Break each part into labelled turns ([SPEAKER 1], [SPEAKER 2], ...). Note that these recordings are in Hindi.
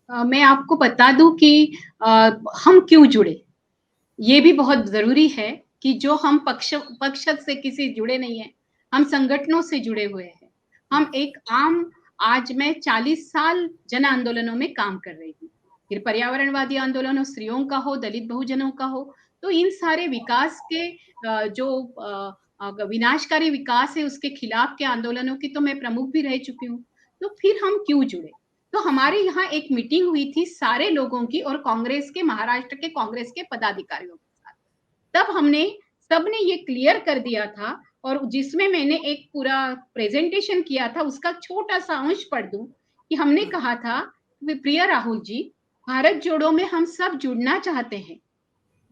[SPEAKER 1] मैं आपको बता दूँ कि अ, हम क्यों जुड़े? ये भी बहुत ज़रूरी है कि जो हम पक्ष से किसी जुड़े नहीं हैं, हम संगठनों से जुड़े हुए हैं। हम एक आम आज मैं 40 साल जन आंदोलनों में काम कर रही हूँ। फिर पर्यावरणवादी आंदोलन हो, स्त्रियों का हो, दलित बहुजनों का हो, तो इन सारे विकास के जो विनाशकारी विकास है उसके खिलाफ के आंदोलनों की तो मैं प्रमुख भी रह चुकी हूँ। तो फिर हम क्यों जुड़े? तो हमारे यहाँ एक मीटिंग हुई थी सारे लोगों की और कांग्रेस के महाराष्ट्र के कांग्रेस के पदाधिकारियों के साथ। तब हमने सबने ये क्लियर कर दिया था और जिसमें मैंने एक पूरा प्रेजेंटेशन किया था उसका छोटा-सा अंश पढ़ दूँ कि हमने कहा था, प्रिय राहुल जी, भारत जोड़ो में हम सब जुड़ना चाहते हैं।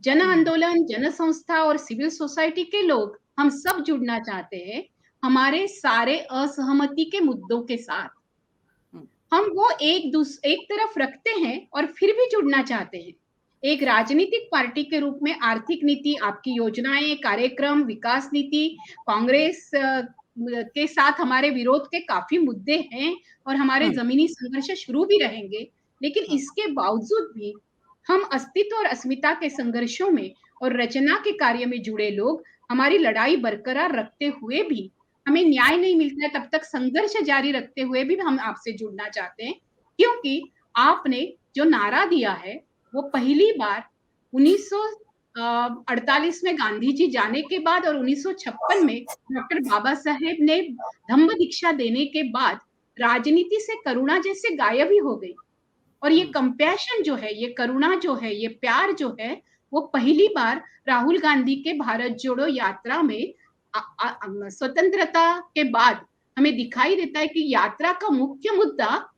[SPEAKER 1] जन आंदोलन, जन संस्था और सिविल सोसाइटी के लोग हम सब जुड़ना चाहते हैं, हमारे सारे असहमति के मुद्दों के साथ। हम वो एक तरफ रखते हैं और फिर भी जुड़ना चाहते हैं। एक राजनीतिक पार्टी के रूप में आर्थिक नीति, आपकी योजनाएँ, कार्यक्रम, विकास नीति, कांग्रेस के साथ हमारे विरोध के काफ़ी मुद्दे हैं और हमारे ज़मीनी संघर्ष शुरू भी रहेंगे। लेकिन इसके बावजूद भी हम अस्तित्व और अस्मिता के संघर्षों में और रचना के कार्य में जुड़े लोग हमारी लड़ाई बरकरार रखते हुए भी हमें न्याय नहीं मिलता है तब तक संघर्ष जारी रखते हुए भी हम आपसे जुड़ना चाहते हैं क्योंकि आपने जो नारा दिया है वो पहली बार 1948 में गांधी जी जाने के बाद और 1956 में डॉक्टर बाबा साहेब ने धम्म दीक्षा देने के बाद राजनीति से करुणा जैसे गायब ही हो गई और ये कंपैशन जो है, ये करुणा जो है, ये प्यार जो है, वो पहली बार राहुल गांधी के भारत जोड़ो यात्रा में स्वतंत्रता के बाद हमें दिखाई देता है कि यात्रा का मुख्य मुद्दा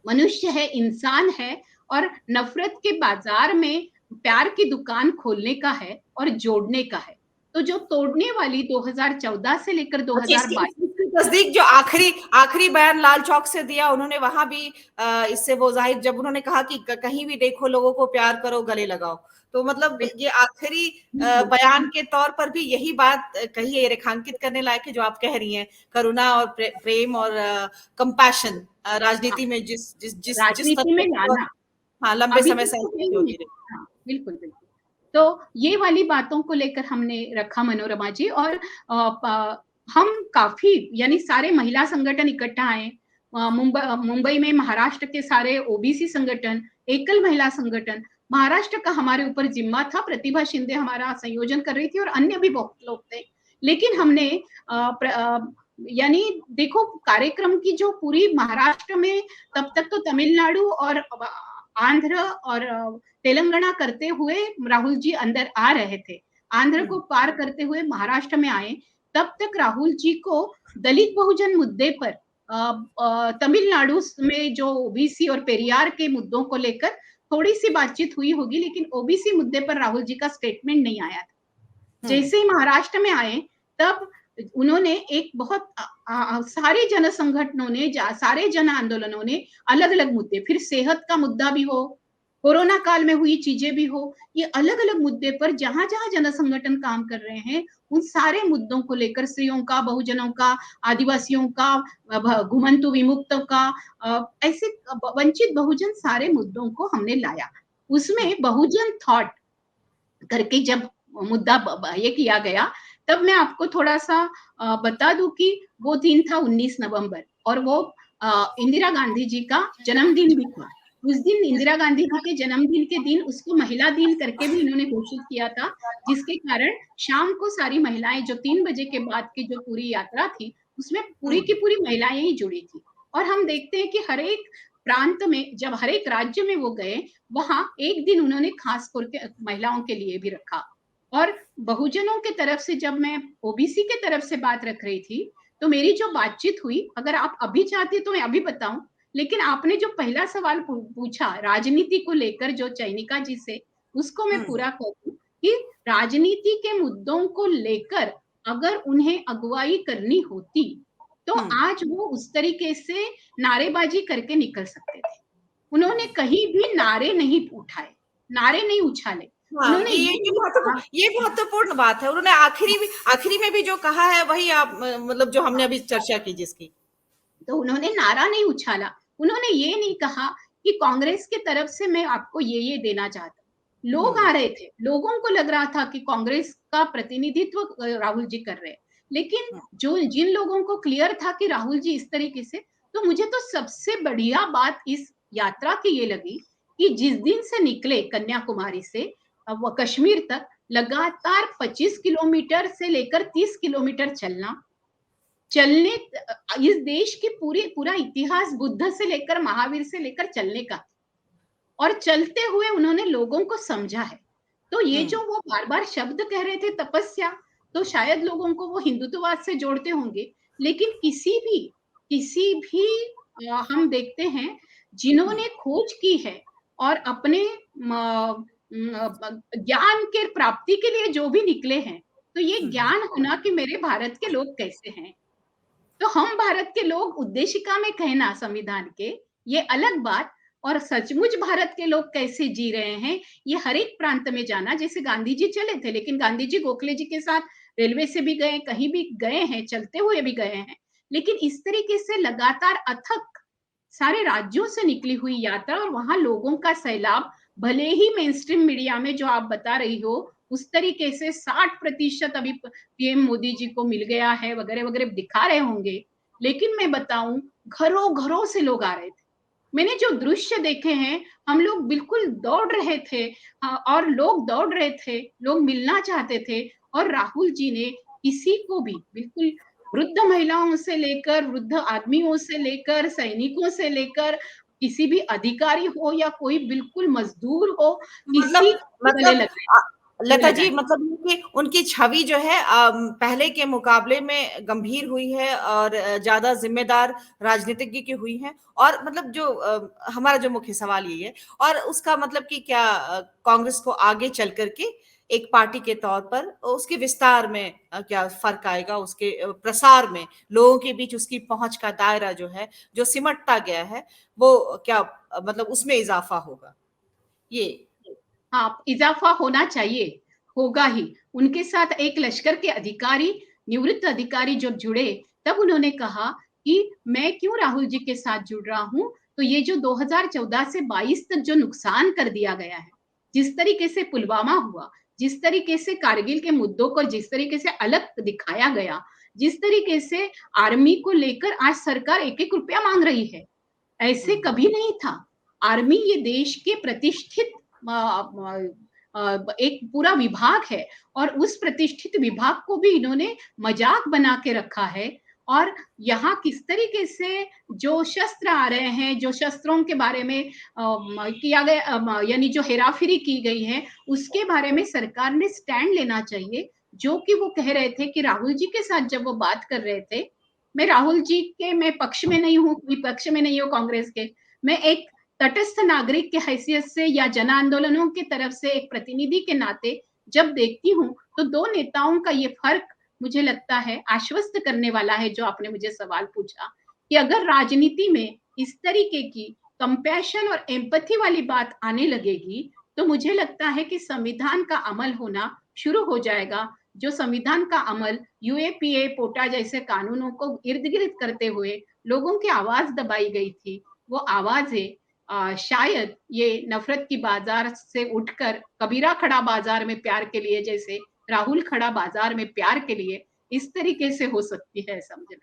[SPEAKER 1] मनुष्य है, इंसान है और नफ़रत के बाज़ार में प्यार की दुकान खोलने का है और जोड़ने का है। तो जो तोड़ने वाली 2014 से लेकर
[SPEAKER 2] अच्छा, इसके
[SPEAKER 1] 2022
[SPEAKER 2] इसके नजदीक जो आखिरी आखिरी बयान लाल चौक से दिया, उन्होंने वहां भी इससे वो जाहिर, जब उन्होंने कहा कि कहीं भी देखो लोगों को प्यार करो, गले लगाओ, तो मतलब ये आखिरी बयान के तौर पर भी यही बात कही है, रेखांकित करने लायक है जो आप कह रही हैं, करुणा और प्रेम और कंपैशन
[SPEAKER 1] हाँ,
[SPEAKER 2] राजनीति में जिस
[SPEAKER 1] राजनीति में
[SPEAKER 2] तत्व की,
[SPEAKER 1] लाना
[SPEAKER 2] हाँ, लंबे
[SPEAKER 1] अभी
[SPEAKER 2] समय
[SPEAKER 1] तक
[SPEAKER 2] से
[SPEAKER 1] तो
[SPEAKER 2] राजनीति
[SPEAKER 1] नहीं
[SPEAKER 2] होती
[SPEAKER 1] है।
[SPEAKER 2] रही।
[SPEAKER 1] हाँ, बिल्कुल, बिल्कुल। तो ये वाली बातों को लेकर हमने रखा मनोरमा जी और हम काफ़ी यानी सारे महिला संगठन इकट्ठा आए। मुंबई में महाराष्ट्र के सारे ओबीसी संगठन, एकल महिला संगठन, महाराष्ट्र का हमारे ऊपर ज़िम्मा था, प्रतिभा शिंदे हमारा संयोजन कर रही थी और अन्य भी बहुत लोग थे। लेकिन हमने यानी देखो कार्यक्रम की जो पूरी महाराष्ट्र में तब तक तो तमिलनाडु और आंध्र और तेलंगाना करते हुए राहुल जी अंदर आ रहे थे। आंध्र को पार करते हुए महाराष्ट्र में आए, तब तक राहुल जी को दलित बहुजन मुद्दे पर तमिलनाडु में जो ओबीसी और पेरियार के मुद्दों को लेकर थोड़ी-सी बातचीत हुई होगी, लेकिन ओबीसी मुद्दे पर राहुल जी का स्टेटमेंट नहीं आया था। जैसे ही महाराष्ट्र में आए, तब उन्होंने एक बहुत सारे जन संगठनों ने, सारे जन आंदोलनों ने अलग-अलग मुद्दे, फिर सेहत का मुद्दा भी हो, कोरोना काल में हुई चीजें भी हो, ये अलग-अलग मुद्दे पर जहाँ-जहाँ जन संगठन काम कर रहे हैं, उन सारे मुद्दों को लेकर स्त्रियों का, बहुजनों का, आदिवासियों का, घुमंतु विमुक्तों का, ऐसे वंचित बहुजन सारे मुद्दों को हमने लाया। उसमें बहुजन थॉट करके जब मुद्दा ये किया गया, तब मैं आपको थोड़ा-सा बता दूँ कि वो दिन था 19 नवंबर और वो इंदिरा गांधी जी का जन्मदिन भी था। उस दिन इंदिरा गांधी जी के जन्मदिन के दिन उसको महिला दिन करके भी इन्होंने घोषित किया था, जिसके कारण शाम को सारी महिलाएँ जो 3 बजे के बाद की जो पूरी यात्रा थी, उसमें पूरी की पूरी महिलाएँ ही जुड़ी थी। और हम देखते हैं कि हर एक प्रांत में जब हर एक राज्य में वो गए, वहाँ एक दिन उन्होंने खास करके महिलाओं के लिए भी रखा और बहुजनों के तरफ से जब मैं ओबीसी के तरफ से बात रख रही थी, तो मेरी जो बातचीत हुई, अगर आप अभी चाहती तो मैं अभी बताऊँ, लेकिन आपने जो पहला सवाल पूछा राजनीति को लेकर जो चयनिका जी से, उसको मैं पूरा कर दूँ कि राजनीति के मुद्दों को लेकर अगर उन्हें अगुवाई करनी होती, तो आज वो उस तरीके से नारेबाजी करके निकल सकते थे। उन्होंने कहीं भी नारे नहीं उठाए, नारे नहीं उछाले।
[SPEAKER 2] हाँ,
[SPEAKER 1] उन्होंने ये नहीं कहा
[SPEAKER 2] ये महत्वपूर्ण बात है। उन्होंने आखिरी में भी जो कहा है वही आप मतलब जो हमने अभी चर्चा की जिसकी।
[SPEAKER 1] तो उन्होंने नारा नहीं उछाला। उन्होंने ये नहीं कहा कि कांग्रेस की तरफ से मैं आपको ये देना चाहता हूँ। लोग आ रहे थे, लोगों को लग रहा था कि कांग्रेस का प्रतिनिधित्व राहुल जी कर रहे हैं, लेकिन जो जिन लोगों को क्लियर था कि राहुल जी इस तरीके से, तो मुझे तो सबसे बढ़िया बात इस यात्रा की ये लगी कि जिस दिन से निकले कन्याकुमारी से वो कश्मीर तक लगातार 25 किलोमीटर से लेकर 30 किलोमीटर चलने इस देश की पूरा इतिहास बुद्ध से लेकर महावीर से लेकर चलने का, और चलते हुए उन्होंने लोगों को समझा है। तो ये जो वो बार-बार शब्द कह रहे थे तपस्या, तो शायद लोगों को वो हिंदुत्ववाद से जोड़ते होंगे, लेकिन किसी भी हम देखते हैं जिन्होंने खोज की है और अपने ज्ञान के प्राप्ति के लिए जो भी निकले हैं, तो ये ज्ञान होना कि मेरे भारत के लोग कैसे हैं। तो हम भारत के लोग उद्देशिका में कहना संविधान के, ये अलग बात, और सचमुच भारत के लोग कैसे जी रहे हैं, ये हर एक प्रांत में जाना। जैसे गांधी जी चले थे, लेकिन गांधी जी गोखले जी के साथ रेलवे से भी गए, कहीं भी गए हैं, चलते हुए भी गए हैं। लेकिन इस तरीके से लगातार अथक सारे राज्यों से निकली हुई यात्रा और वहां लोगों का सैलाब, भले ही मेन स्ट्रीम मीडिया में जो आप बता रही हो उस तरीके से 60% अभी पीएम मोदी जी को मिल गया है वगैरह वगैरह दिखा रहे होंगे, लेकिन मैं बताऊं घरों घरों से लोग आ रहे थे। मैंने जो दृश्य देखे हैं, हम लोग बिल्कुल दौड़ रहे थे, और लोग दौड़ रहे थे, लोग मिलना चाहते थे, और राहुल जी ने किसी को भी बिल्कुल, वृद्ध महिलाओं से लेकर वृद्ध आदमियों से लेकर सैनिकों से लेकर किसी भी अधिकारी हो या कोई बिल्कुल मजदूर हो, किसी
[SPEAKER 2] मतलब
[SPEAKER 1] को गले
[SPEAKER 2] मतलब
[SPEAKER 1] लग
[SPEAKER 2] लता जी,
[SPEAKER 1] लगाए।
[SPEAKER 2] मतलब उनकी छवि जो है पहले के मुकाबले में गंभीर हुई है और ज्यादा जिम्मेदार राजनीतिज्ञ की हुई है। और मतलब जो हमारा जो मुख्य सवाल यही है, और उसका मतलब कि क्या कांग्रेस को आगे चल करके एक पार्टी के तौर पर उसके विस्तार में क्या फर्क आएगा, उसके प्रसार में, लोगों के बीच उसकी पहुंच का दायरा जो है, जो सिमटता गया है, वो क्या मतलब उसमें इजाफा होगा ये?
[SPEAKER 1] हाँ, इजाफा होना चाहिए, होगा ही। उनके साथ एक लश्कर के अधिकारी, निवृत्त अधिकारी जब जुड़े, तब उन्होंने कहा कि मैं क्यों राहुल जी के साथ जुड़ रहा हूँ, तो ये जो 2014 से 22 तक जो नुकसान कर दिया गया है, जिस तरीके से पुलवामा हुआ, जिस तरीके से कारगिल के मुद्दों को जिस तरीके से अलग दिखाया गया, जिस तरीके से आर्मी को लेकर आज सरकार 1-1 रुपया मांग रही है, ऐसे कभी नहीं था। आर्मी ये देश के प्रतिष्ठित एक पूरा विभाग है, और उस प्रतिष्ठित विभाग को भी इन्होंने मजाक बना के रखा है। और यहाँ किस तरीके से जो शस्त्र आ रहे हैं, जो शस्त्रों के बारे में किया गया, यानी जो हेराफेरी की गई है, उसके बारे में सरकार ने स्टैंड लेना चाहिए। जो कि वो कह रहे थे कि राहुल जी के साथ जब वो बात कर रहे थे, मैं राहुल जी के मैं पक्ष में नहीं हूँ, विपक्ष में नहीं हूँ कांग्रेस के, मैं एक तटस्थ नागरिक की हैसियत से या जन आंदोलनों की तरफ से एक प्रतिनिधि के नाते जब देखती हूँ, तो दो नेताओं का ये फर्क मुझे लगता है आश्वस्त करने वाला है। जो आपने मुझे सवाल पूछा कि अगर राजनीति में इस तरीके की कंपैशन और एम्पैथी वाली बात आने लगेगी, तो मुझे लगता है कि संविधान का अमल होना शुरू हो जाएगा। जो संविधान का अमल यूएपीए, पोटा जैसे कानूनों को इर्द-गिर्द करते हुए लोगों की आवाज दबाई गई थी, वो आवाजें शायद ये नफरत की बाजार से उठकर कबीरा खड़ा बाजार में प्यार के लिए, जैसे राहुल खड़ा बाजार में प्यार के लिए, इस तरीके से हो सकती है, समझ में।